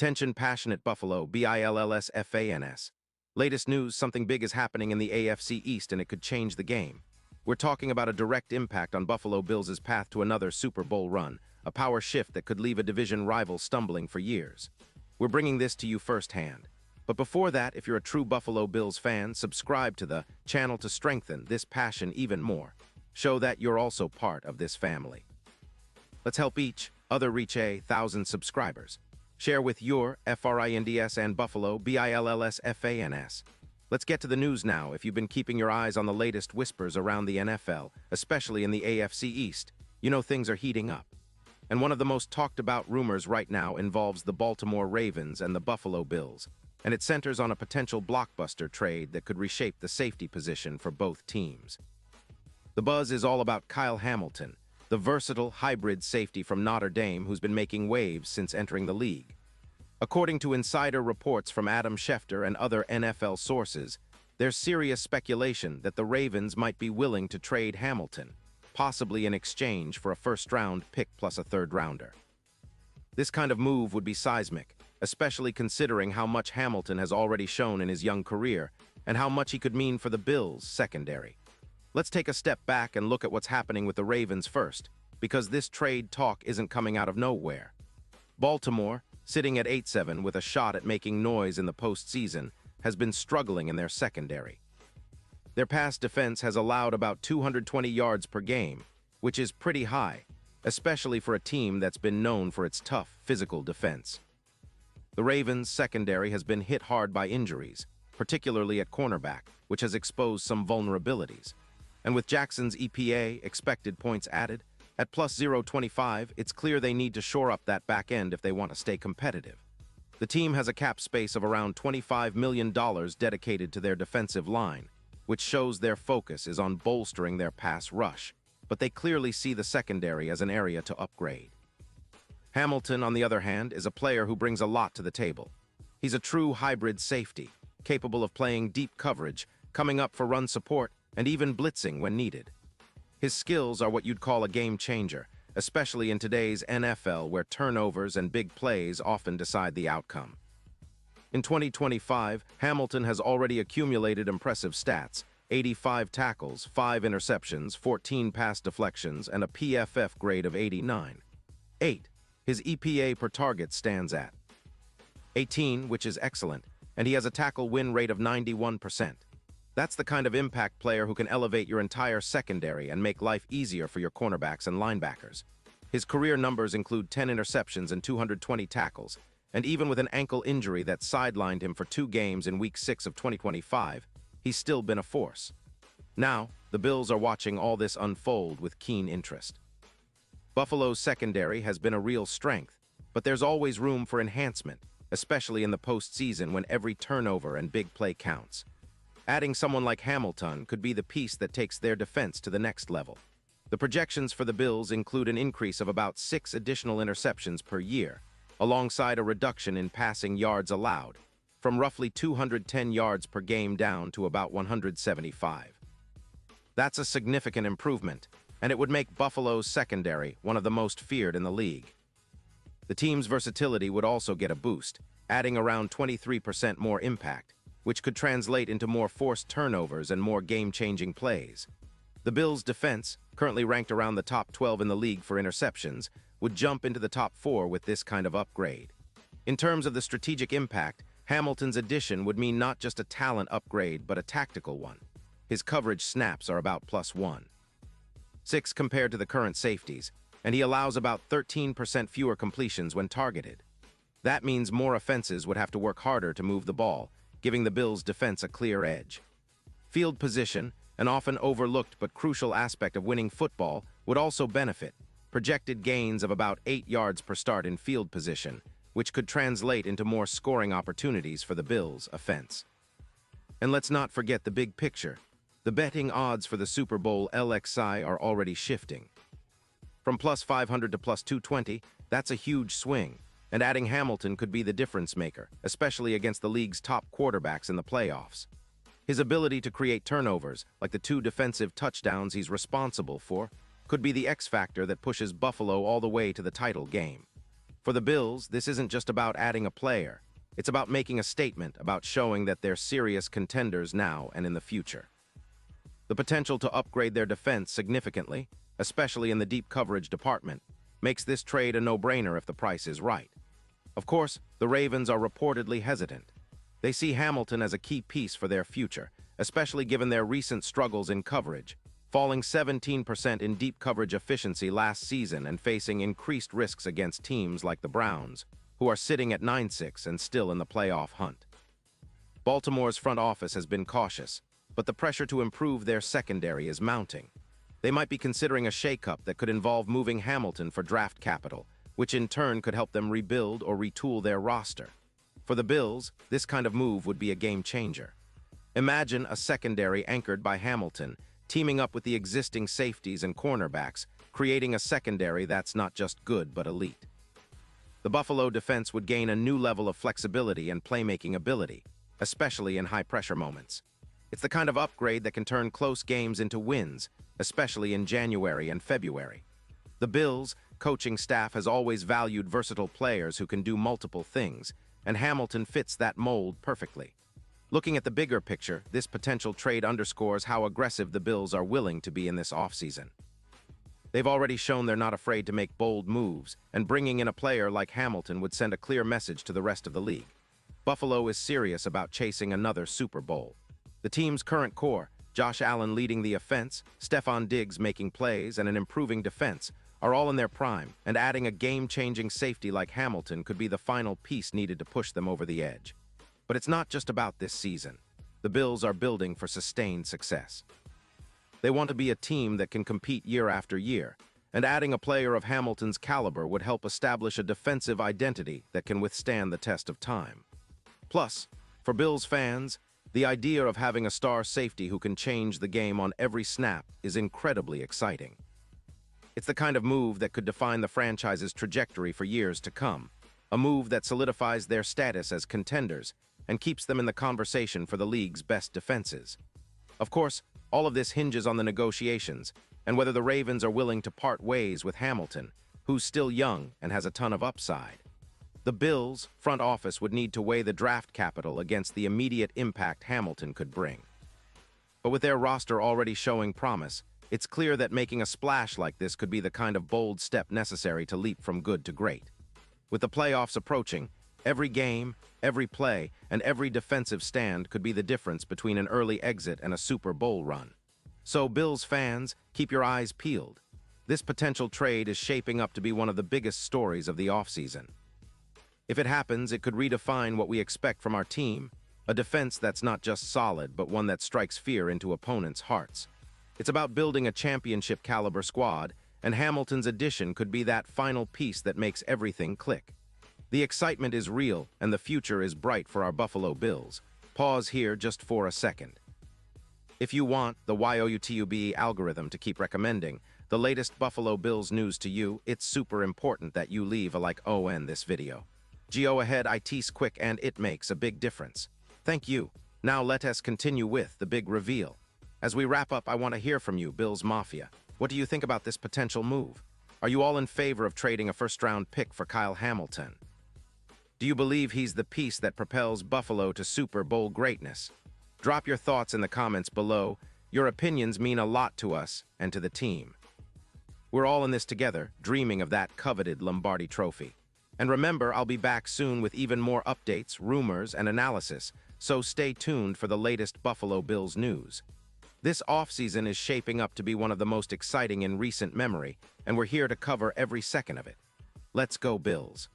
Attention passionate Buffalo, BILLSFANS. Latest news, something big is happening in the AFC East and it could change the game. We're talking about a direct impact on Buffalo Bills' path to another Super Bowl run, a power shift that could leave a division rival stumbling for years. We're bringing this to you firsthand. But before that, if you're a true Buffalo Bills fan, subscribe to the channel to strengthen this passion even more. Show that you're also part of this family. Let's help each other reach 1,000 subscribers. Share with your FRINDS and Buffalo BILLSFANS. Let's get to the news now. If you've been keeping your eyes on the latest whispers around the NFL, especially in the AFC East, you know things are heating up. And one of the most talked about rumors right now involves the Baltimore Ravens and the Buffalo Bills, and it centers on a potential blockbuster trade that could reshape the safety position for both teams. The buzz is all about Kyle Hamilton, the versatile hybrid safety from Notre Dame who's been making waves since entering the league. According to insider reports from Adam Schefter and other NFL sources, there's serious speculation that the Ravens might be willing to trade Hamilton, possibly in exchange for a first-round pick plus a third-rounder. This kind of move would be seismic, especially considering how much Hamilton has already shown in his young career and how much he could mean for the Bills' secondary. Let's take a step back and look at what's happening with the Ravens first, because this trade talk isn't coming out of nowhere. Baltimore, sitting at 8-7 with a shot at making noise in the postseason, has been struggling in their secondary. Their pass defense has allowed about 220 yards per game, which is pretty high, especially for a team that's been known for its tough, physical defense. The Ravens' secondary has been hit hard by injuries, particularly at cornerback, which has exposed some vulnerabilities. And with Jackson's EPA, expected points added, at plus 0.25, it's clear they need to shore up that back end if they want to stay competitive. The team has a cap space of around $25 million dedicated to their defensive line, which shows their focus is on bolstering their pass rush, but they clearly see the secondary as an area to upgrade. Hamilton, on the other hand, is a player who brings a lot to the table. He's a true hybrid safety, capable of playing deep coverage, coming up for run support, and even blitzing when needed. His skills are what you'd call a game changer, especially in today's NFL where turnovers and big plays often decide the outcome. In 2025, Hamilton has already accumulated impressive stats: 85 tackles, 5 interceptions, 14 pass deflections, and a PFF grade of 89. 8. His EPA per target stands at 18, which is excellent, and he has a tackle win rate of 91%. That's the kind of impact player who can elevate your entire secondary and make life easier for your cornerbacks and linebackers. His career numbers include 10 interceptions and 220 tackles, and even with an ankle injury that sidelined him for 2 games in Week 6 of 2025, he's still been a force. Now, the Bills are watching all this unfold with keen interest. Buffalo's secondary has been a real strength, but there's always room for enhancement, especially in the postseason when every turnover and big play counts. Adding someone like Hamilton could be the piece that takes their defense to the next level. The projections for the Bills include an increase of about 6 additional interceptions per year, alongside a reduction in passing yards allowed, from roughly 210 yards per game down to about 175. That's a significant improvement, and it would make Buffalo's secondary one of the most feared in the league. The team's versatility would also get a boost, adding around 23% more impact, which could translate into more forced turnovers and more game-changing plays. The Bills' defense, currently ranked around the top 12 in the league for interceptions, would jump into the top 4 with this kind of upgrade. In terms of the strategic impact, Hamilton's addition would mean not just a talent upgrade, but a tactical one. His coverage snaps are about +1.6 compared to the current safeties, and he allows about 13% fewer completions when targeted. That means more offenses would have to work harder to move the ball, giving the Bills' defense a clear edge. Field position, an often overlooked but crucial aspect of winning football, would also benefit. Projected gains of about 8 yards per start in field position, which could translate into more scoring opportunities for the Bills' offense. And let's not forget the big picture. The betting odds for the Super Bowl LXI are already shifting. From +500 to +220, that's a huge swing, and adding Hamilton could be the difference maker, especially against the league's top quarterbacks in the playoffs. His ability to create turnovers, like the 2 defensive touchdowns he's responsible for, could be the X factor that pushes Buffalo all the way to the title game. For the Bills, this isn't just about adding a player. It's about making a statement, about showing that they're serious contenders now and in the future. The potential to upgrade their defense significantly, especially in the deep coverage department, makes this trade a no-brainer if the price is right. Of course, the Ravens are reportedly hesitant. They see Hamilton as a key piece for their future, especially given their recent struggles in coverage, falling 17% in deep coverage efficiency last season and facing increased risks against teams like the Browns, who are sitting at 9-6 and still in the playoff hunt. Baltimore's front office has been cautious, but the pressure to improve their secondary is mounting. They might be considering a shakeup that could involve moving Hamilton for draft capital, which in turn could help them rebuild or retool their roster. For the Bills, this kind of move would be a game changer. Imagine a secondary anchored by Hamilton, teaming up with the existing safeties and cornerbacks, creating a secondary that's not just good but elite. The Buffalo defense would gain a new level of flexibility and playmaking ability, especially in high-pressure moments. It's the kind of upgrade that can turn close games into wins, especially in January and February. The Bills' coaching staff has always valued versatile players who can do multiple things, and Hamilton fits that mold perfectly. Looking at the bigger picture, this potential trade underscores how aggressive the Bills are willing to be in this offseason. They've already shown they're not afraid to make bold moves, and bringing in a player like Hamilton would send a clear message to the rest of the league. Buffalo is serious about chasing another Super Bowl. The team's current core, Josh Allen leading the offense, Stephon Diggs making plays, and an improving defense, are all in their prime, and adding a game-changing safety like Hamilton could be the final piece needed to push them over the edge. But it's not just about this season. The Bills are building for sustained success. They want to be a team that can compete year after year, and adding a player of Hamilton's caliber would help establish a defensive identity that can withstand the test of time. Plus, for Bills fans, the idea of having a star safety who can change the game on every snap is incredibly exciting. It's the kind of move that could define the franchise's trajectory for years to come, a move that solidifies their status as contenders and keeps them in the conversation for the league's best defenses. Of course, all of this hinges on the negotiations and whether the Ravens are willing to part ways with Hamilton, who's still young and has a ton of upside. The Bills' front office would need to weigh the draft capital against the immediate impact Hamilton could bring. But with their roster already showing promise, it's clear that making a splash like this could be the kind of bold step necessary to leap from good to great. With the playoffs approaching, every game, every play, and every defensive stand could be the difference between an early exit and a Super Bowl run. So, Bills fans, keep your eyes peeled. This potential trade is shaping up to be one of the biggest stories of the offseason. If it happens, it could redefine what we expect from our team, a defense that's not just solid, but one that strikes fear into opponents' hearts. It's about building a championship-caliber squad, and Hamilton's addition could be that final piece that makes everything click. The excitement is real, and the future is bright for our Buffalo Bills. Pause here just for a second. If you want the YouTube algorithm to keep recommending the latest Buffalo Bills news to you, it's super important that you leave a like on this video. Go ahead, it's quick and it makes a big difference. Thank you. Now let us continue with the big reveal. As we wrap up, I want to hear from you, Bills Mafia. What do you think about this potential move? Are you all in favor of trading a first-round pick for Kyle Hamilton? Do you believe he's the piece that propels Buffalo to Super Bowl greatness? Drop your thoughts in the comments below. Your opinions mean a lot to us and to the team. We're all in this together, dreaming of that coveted Lombardi trophy. And remember, I'll be back soon with even more updates, rumors, and analysis, so stay tuned for the latest Buffalo Bills news. This offseason is shaping up to be one of the most exciting in recent memory, and we're here to cover every second of it. Let's go, Bills.